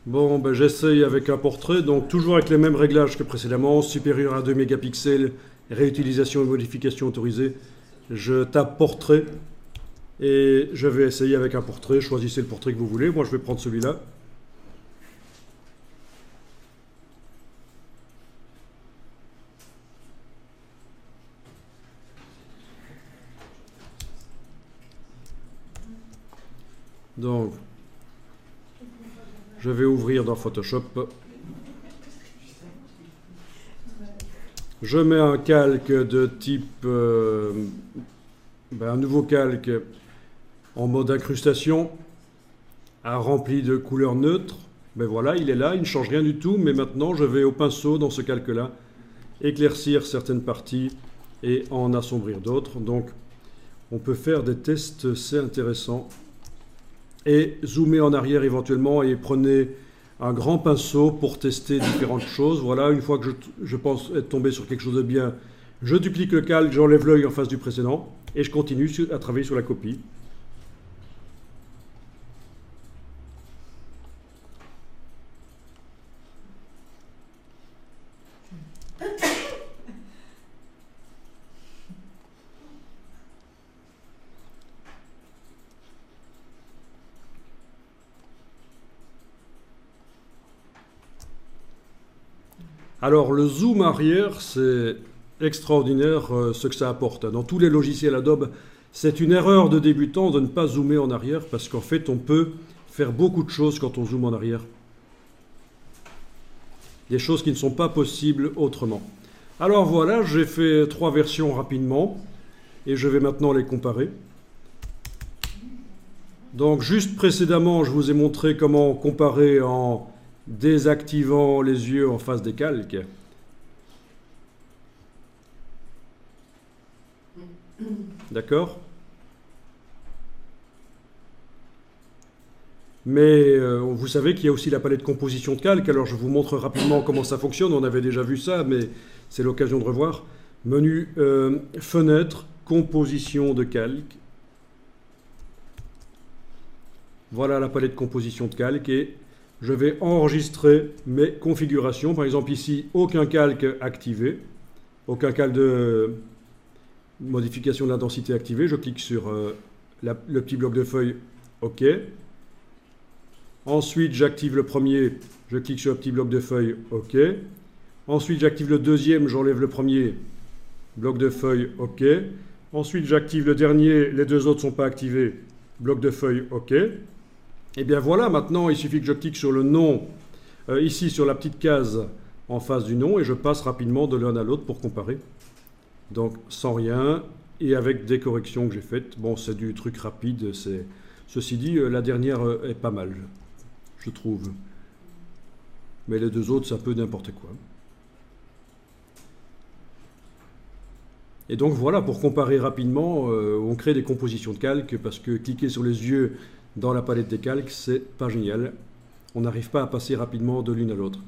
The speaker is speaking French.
Bon, ben, j'essaye avec un portrait, donc toujours avec les mêmes réglages que précédemment, supérieur à 2 mégapixels, réutilisation et modification autorisée. Je tape portrait et je vais essayer avec un portrait. Choisissez le portrait que vous voulez. Moi, je vais prendre celui-là. Donc, je vais ouvrir dans Photoshop. Je mets un calque de type, un nouveau calque en mode incrustation, rempli de couleurs neutres. Ben voilà, il est là, il ne change rien du tout, mais maintenant je vais au pinceau dans ce calque-là, éclaircir certaines parties et en assombrir d'autres. Donc on peut faire des tests, c'est intéressant. Et zoomer en arrière éventuellement et prenez un grand pinceau pour tester différentes choses. Voilà, une fois que je pense être tombé sur quelque chose de bien, je duplique le calque, j'enlève l'œil en face du précédent et je continue à travailler sur la copie. Alors le zoom arrière, c'est extraordinaire ce que ça apporte. Dans tous les logiciels Adobe, c'est une erreur de débutant de ne pas zoomer en arrière parce qu'en fait on peut faire beaucoup de choses quand on zoome en arrière. Des choses qui ne sont pas possibles autrement. Alors voilà, j'ai fait 3 versions rapidement et je vais maintenant les comparer. Donc juste précédemment, je vous ai montré comment comparer en désactivant les yeux en face des calques. D'accord? Mais vous savez qu'il y a aussi la palette composition de calque, alors je vous montre rapidement comment ça fonctionne. On avait déjà vu ça, mais c'est l'occasion de revoir. Menu fenêtre, composition de calque. Voilà la palette composition de calque et je vais enregistrer mes configurations. Par exemple ici, aucun calque activé, aucun calque de modification de l'intensité activé. Je clique sur le petit bloc de feuille OK. Ensuite, j'active le premier, je clique sur le petit bloc de feuille OK. Ensuite, j'active le deuxième, j'enlève le premier bloc de feuille OK. Ensuite, j'active le dernier, les deux autres ne sont pas activés, bloc de feuille OK. Et bien voilà, maintenant il suffit que je clique sur le nom, ici sur la petite case en face du nom, et je passe rapidement de l'un à l'autre pour comparer. Donc sans rien, et avec des corrections que j'ai faites. Bon, c'est du truc rapide, ceci dit, la dernière est pas mal, je trouve. Mais les deux autres, c'est un peu n'importe quoi. Et donc voilà, pour comparer rapidement, on crée des compositions de calques, parce que cliquer sur les yeux dans la palette des calques, c'est pas génial. On n'arrive pas à passer rapidement de l'une à l'autre.